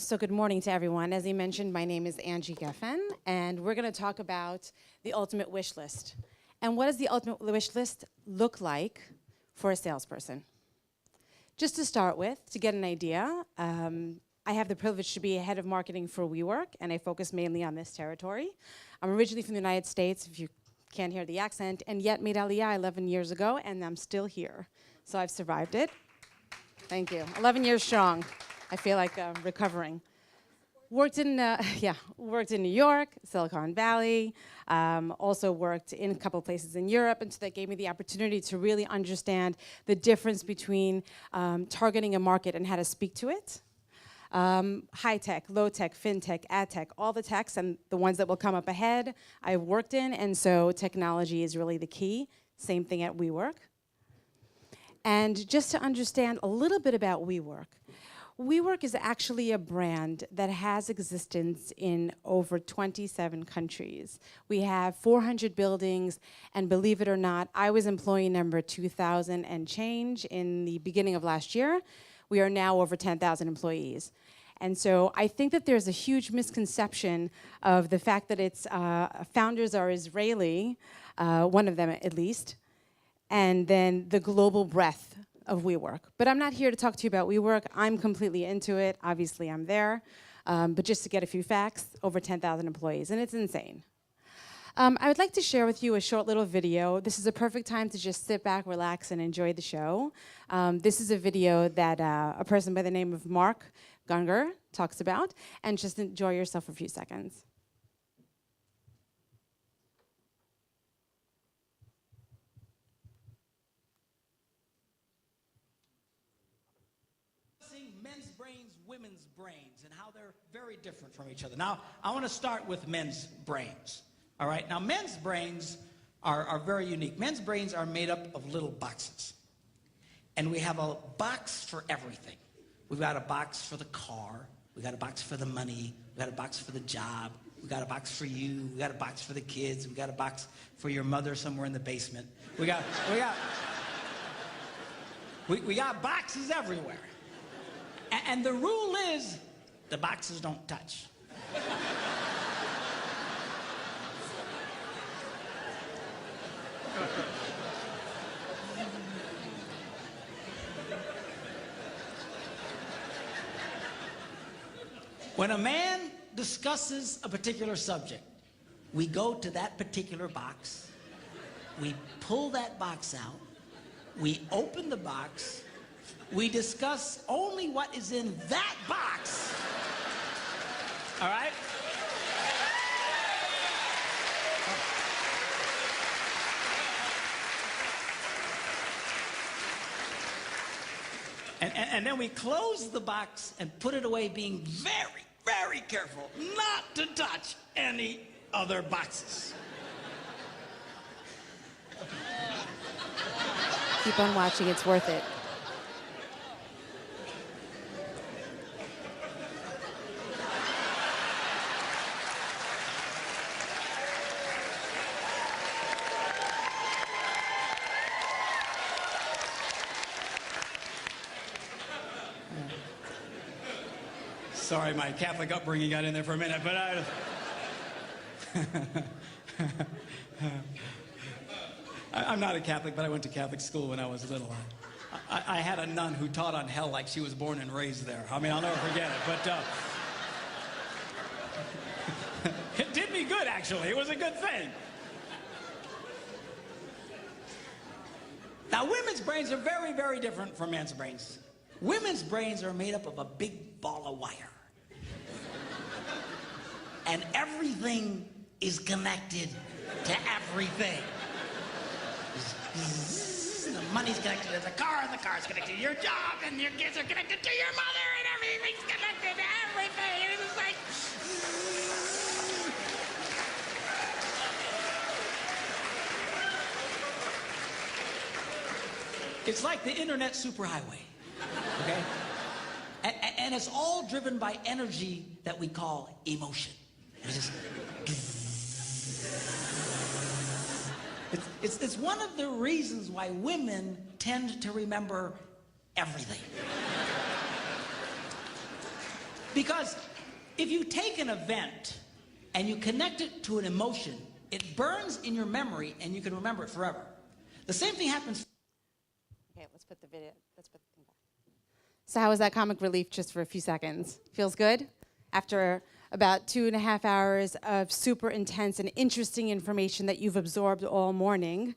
So good morning to everyone. As he mentioned, my name is Angie Geffen, and we're going to talk about the ultimate wish list. And what does the ultimate wish list look like for a salesperson? Just to start with, to get an idea, I have the privilege to be head of marketing for WeWork, and I focus mainly on this territory. I'm originally from the United States, if you can't hear the accent, and yet made Aliyah 11 years ago, and I'm still here. So I've survived it. Thank you. 11 years strong. I feel like recovering. Worked in New York, Silicon Valley, also worked in a couple places in Europe, and so that gave me the opportunity to really understand the difference between targeting a market and how to speak to it. High tech, low tech, fintech, ad tech, all the techs and the ones that will come up ahead, I've worked in, and so technology is really the key. Same thing at WeWork. And just to understand a little bit about WeWork, WeWork is actually a brand that has existence in over 27 countries. We have 400 buildings, and believe it or not, I was employee number 2,000 and change in the beginning of last year. We are now over 10,000 employees. And so I think that there's a huge misconception of the fact that its founders are Israeli, one of them at least, and then the global breadth of WeWork. But I'm not here to talk to you about WeWork. I'm completely into it. Obviously, I'm there. But just to get a few facts, over 10,000 employees, and it's insane. I would like to share with you a short little video. This is a perfect time to just sit back, relax, and enjoy the show. This is a video that a person by the name of Mark Gunger talks about, and just enjoy yourself for a few seconds. Men's brains, women's brains, and how they're very different from each other. Now, I want to start with men's brains. All right? Now, men's brains are very unique. Men's brains are made up of little boxes. And we have a box for everything. We've got a box for the car. We've got a box for the money. We've got a box for the job. We've got a box for you. We've got a box for the kids. We've got a box for your mother somewhere in the basement. We got boxes everywhere. And the rule is, the boxes don't touch. When a man discusses a particular subject, we go to that particular box, we pull that box out, we open the box, we discuss only what is in that box. All right? And then we close the box and put it away, being very, very careful not to touch any other boxes. Keep on watching, it's worth it. Sorry, my Catholic upbringing got in there for a minute, but I'm not a Catholic, but I went to Catholic school when I was little. I had a nun who taught on hell like she was born and raised there. I mean, I'll never forget it, but it did me good, actually. It was a good thing. Now, women's brains are very, very different from men's brains. Women's brains are made up of a big ball of wire. And everything is connected to everything. The money's connected to the car's connected to your job, and your kids are connected to your mother, and everything's connected to everything. And it's like... It's like the internet superhighway, okay? And it's all driven by energy that we call emotion. It's just... It's one of the reasons why women tend to remember everything. Because if you take an event and you connect it to an emotion, it burns in your memory and you can remember it forever. The same thing happens. Okay, let's put the thing back. So how was that comic relief just for a few seconds? Feels good? After about 2.5 hours of super intense and interesting information that you've absorbed all morning,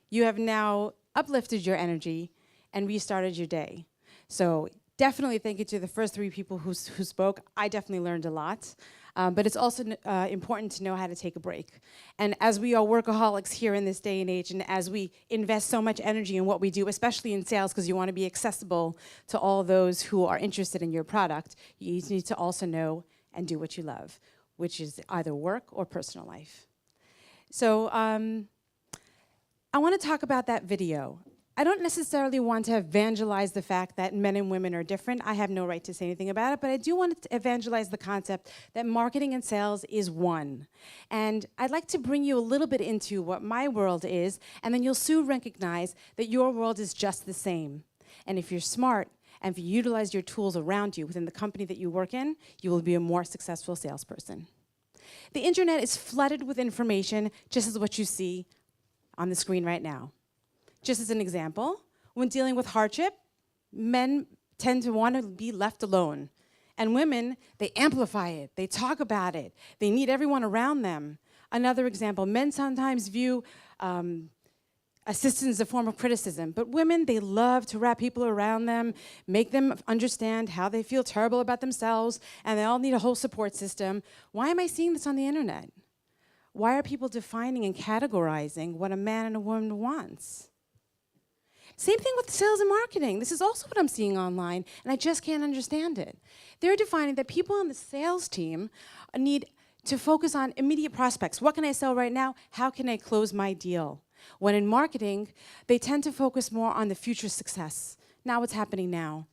you have now uplifted your energy and restarted your day. So definitely thank you to the first 3 people who spoke. I definitely learned a lot. But it's also important to know how to take a break. And as we are workaholics here in this day and age, and as we invest so much energy in what we do, especially in sales, because you want to be accessible to all those who are interested in your product, you need to also know and do what you love, which is either work or personal life. So I want to talk about that video. I don't necessarily want to evangelize the fact that men and women are different. I have no right to say anything about it, but I do want to evangelize the concept that marketing and sales is one. And I'd like to bring you a little bit into what my world is, and then you'll soon recognize that your world is just the same. And if you're smart, and if you utilize your tools around you within the company that you work in, you will be a more successful salesperson. The internet is flooded with information, just as what you see on the screen right now. Just as an example, when dealing with hardship, men tend to want to be left alone. And women, they amplify it, they talk about it, they need everyone around them. Another example, men sometimes view assistance as a form of criticism, but women, they love to wrap people around them, make them understand how they feel terrible about themselves, and they all need a whole support system. Why am I seeing this on the internet? Why are people defining and categorizing what a man and a woman wants? Same thing with sales and marketing. This is also what I'm seeing online, and I just can't understand it. They're defining that people on the sales team need to focus on immediate prospects. What can I sell right now? How can I close my deal? When in marketing, they tend to focus more on the future success. Now what's happening now?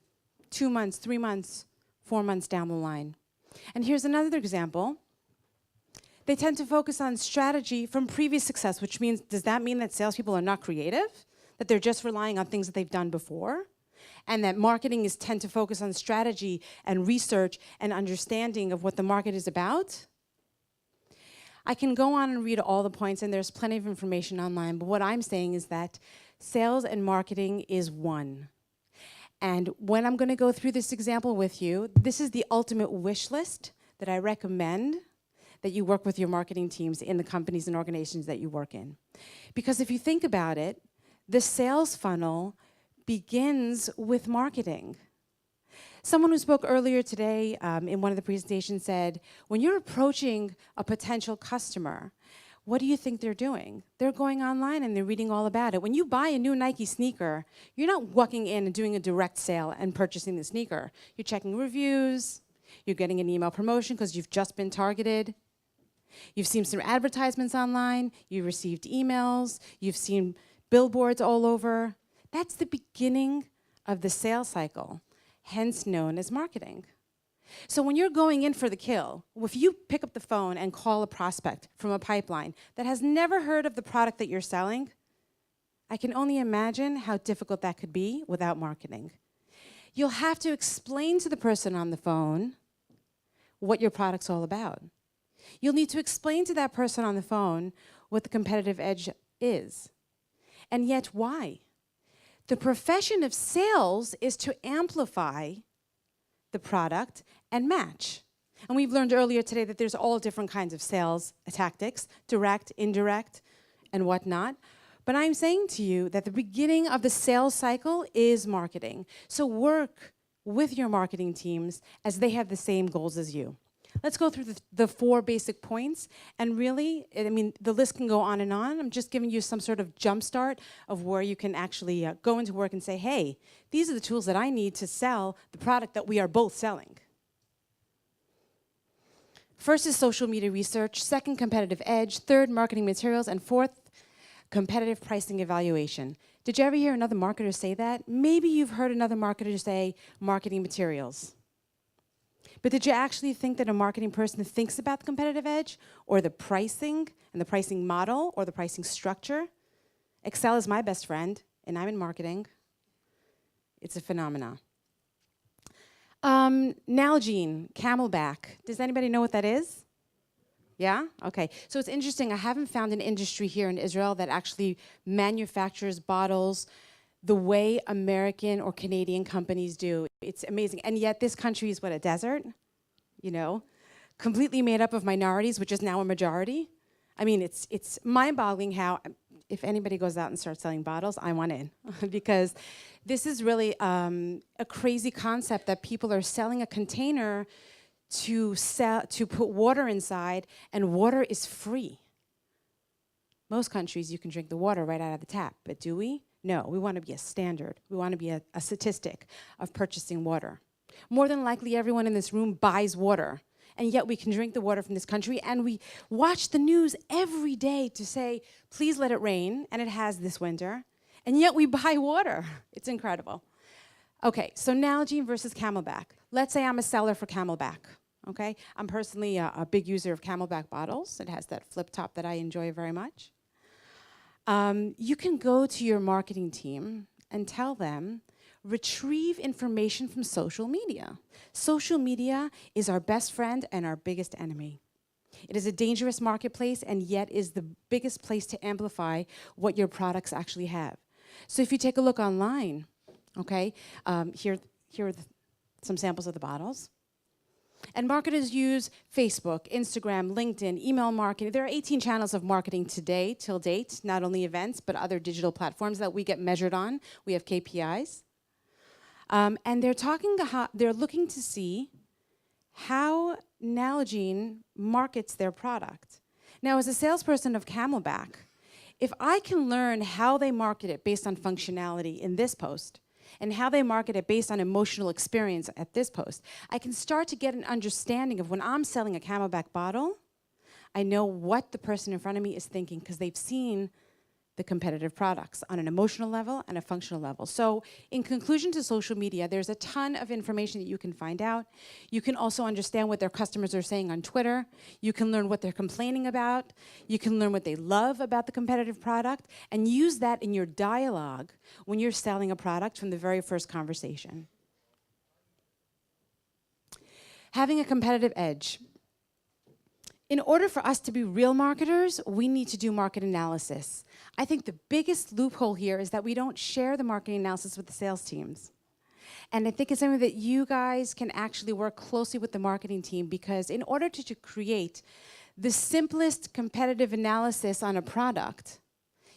2 months, 3 months, 4 months down the line. And here's another example. They tend to focus on strategy from previous success, which means, does that mean that salespeople are not creative? That they're just relying on things that they've done before? And that marketing tend to focus on strategy and research and understanding of what the market is about? I can go on and read all the points, and there's plenty of information online, but what I'm saying is that sales and marketing is one. And when I'm going to go through this example with you, this is the ultimate wish list that I recommend that you work with your marketing teams in the companies and organizations that you work in. Because if you think about it, the sales funnel begins with marketing. Someone who spoke earlier today in one of the presentations said, when you're approaching a potential customer, what do you think they're doing? They're going online and they're reading all about it. When you buy a new Nike sneaker, you're not walking in and doing a direct sale and purchasing the sneaker. You're checking reviews, you're getting an email promotion because you've just been targeted. You've seen some advertisements online, you've received emails, you've seen billboards all over. That's the beginning of the sales cycle, hence known as marketing. So when you're going in for the kill, if you pick up the phone and call a prospect from a pipeline that has never heard of the product that you're selling, I can only imagine how difficult that could be without marketing. You'll have to explain to the person on the phone what your product's all about. You'll need to explain to that person on the phone what the competitive edge is. And yet, why? The profession of sales is to amplify the product and match. And we've learned earlier today that there's all different kinds of sales tactics, direct, indirect, and whatnot. But I'm saying to you that the beginning of the sales cycle is marketing. So work with your marketing teams as they have the same goals as you. Let's go through the 4 basic points, and really, I mean, the list can go on and on. I'm just giving you some sort of jump start of where you can actually go into work and say, hey, these are the tools that I need to sell the product that we are both selling. First is social media research, second, competitive edge, third, marketing materials, and fourth, competitive pricing evaluation. Did you ever hear another marketer say that? Maybe you've heard another marketer say marketing materials. But did you actually think that a marketing person thinks about the competitive edge or the pricing and the pricing model or the pricing structure? Excel is my best friend, and I'm in marketing. It's a phenomenon. Nalgene, Camelback. Does anybody know what that is? Yeah? Okay. So it's interesting. I haven't found an industry here in Israel that actually manufactures bottles the way American or Canadian companies do. It's amazing. And yet this country is what, a desert? You know? Completely made up of minorities, which is now a majority. I mean, it's mind-boggling how, if anybody goes out and starts selling bottles, I want in. Because this is really a crazy concept that people are selling a container to put water inside, and water is free. Most countries, you can drink the water right out of the tap, but do we? No, we want to be a standard. We want to be a statistic of purchasing water. More than likely, everyone in this room buys water, and yet we can drink the water from this country, and we watch the news every day to say, please let it rain, and it has this winter, and yet we buy water. It's incredible. Okay, so Nalgene versus Camelback. Let's say I'm a seller for Camelback, okay? I'm personally a big user of Camelback bottles. It has that flip top that I enjoy very much. You can go to your marketing team and tell them, retrieve information from social media. Social media is our best friend and our biggest enemy. It is a dangerous marketplace and yet is the biggest place to amplify what your products actually have. So if you take a look online, okay, here are some samples of the bottles. And marketers use Facebook, Instagram, LinkedIn, email marketing. There are 18 channels of marketing today, till date, not only events, but other digital platforms that we get measured on. We have KPIs. And they're looking to see how Nalgene markets their product. Now, as a salesperson of Camelback, if I can learn how they market it based on functionality in this post, and how they market it based on emotional experience at this post, I can start to get an understanding of when I'm selling a Camelback bottle, I know what the person in front of me is thinking because they've seen the competitive products on an emotional level and a functional level. So in conclusion to social media, there's a ton of information that you can find out. You can also understand what their customers are saying on Twitter. You can learn what they're complaining about. You can learn what they love about the competitive product and use that in your dialogue when you're selling a product from the very first conversation. Having a competitive edge. In order for us to be real marketers, we need to do market analysis. I think the biggest loophole here is that we don't share the marketing analysis with the sales teams. And I think it's something that you guys can actually work closely with the marketing team, because in order to create the simplest competitive analysis on a product,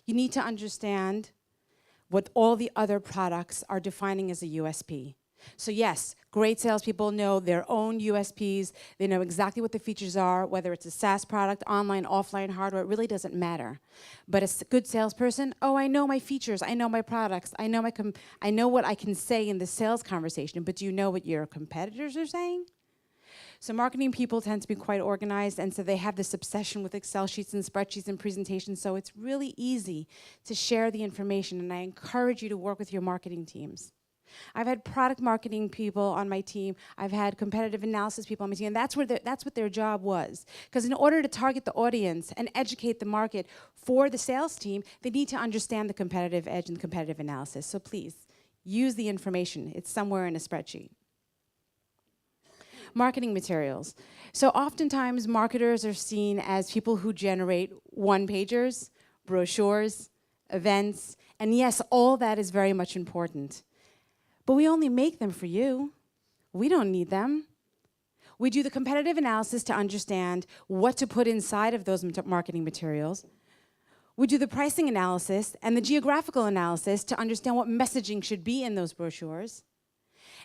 you need to understand what all the other products are defining as a USP. So yes, great salespeople know their own USPs. They know exactly what the features are, whether it's a SaaS product, online, offline, hardware, it really doesn't matter. But a good salesperson, oh, I know my features, I know my products, I know what I can say in the sales conversation, but do you know what your competitors are saying? So marketing people tend to be quite organized, and so they have this obsession with Excel sheets and spreadsheets and presentations, so it's really easy to share the information, and I encourage you to work with your marketing teams. I've had product marketing people on my team. I've had competitive analysis people on my team, and that's what their job was. Because in order to target the audience and educate the market for the sales team, they need to understand the competitive edge and competitive analysis. So please, use the information. It's somewhere in a spreadsheet. Marketing materials. So oftentimes, marketers are seen as people who generate one-pagers, brochures, events, and yes, all that is very much important. But we only make them for you. We don't need them. We do the competitive analysis to understand what to put inside of those marketing materials. We do the pricing analysis and the geographical analysis to understand what messaging should be in those brochures.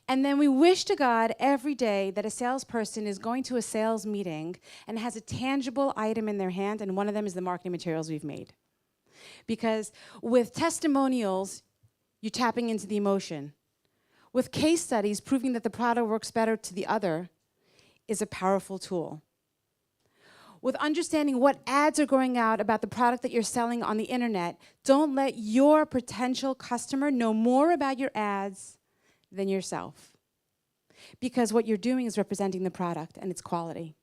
And then we wish to God every day that a salesperson is going to a sales meeting and has a tangible item in their hand, and one of them is the marketing materials we've made. Because with testimonials, you're tapping into the emotion. With case studies proving that the product works better to the other is a powerful tool. With understanding what ads are going out about the product that you're selling on the internet, don't let your potential customer know more about your ads than yourself. Because what you're doing is representing the product and its quality.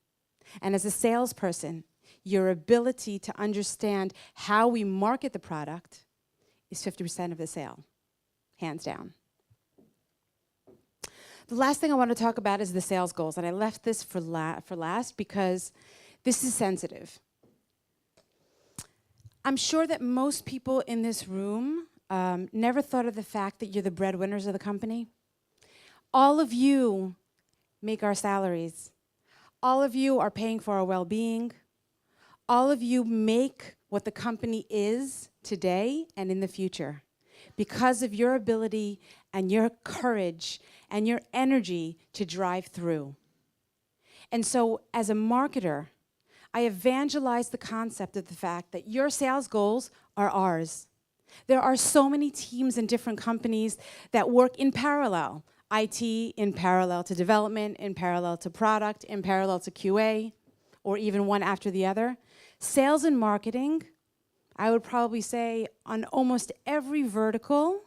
And as a salesperson, your ability to understand how we market the product is 50% of the sale, hands down. The last thing I want to talk about is the sales goals, and I left this for last because this is sensitive. I'm sure that most people in this room never thought of the fact that you're the breadwinners of the company. All of you make our salaries. All of you are paying for our well-being. All of you make what the company is today and in the future because of your ability and your courage and your energy to drive through. And so as a marketer, I evangelize the concept of the fact that your sales goals are ours. There are so many teams in different companies that work in parallel. IT in parallel to development, in parallel to product, in parallel to QA, or even one after the other. Sales and marketing, I would probably say on almost every vertical,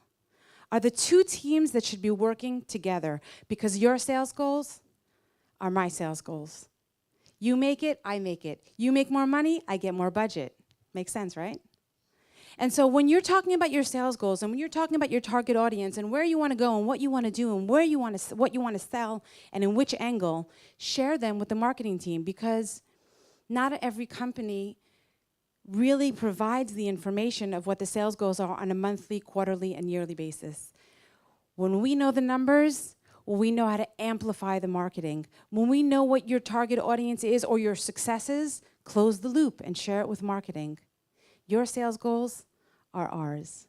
are the two teams that should be working together because your sales goals are my sales goals. You make it, I make it. You make more money, I get more budget. Makes sense, right? And so when you're talking about your sales goals and when you're talking about your target audience and where you want to go and what you want to do and what you want to sell and in which angle, share them with the marketing team because not every company really provides the information of what the sales goals are on a monthly, quarterly, and yearly basis. When we know the numbers, we know how to amplify the marketing. When we know what your target audience is or your successes, close the loop and share it with marketing. Your sales goals are ours.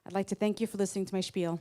I'd like to thank you for listening to my spiel.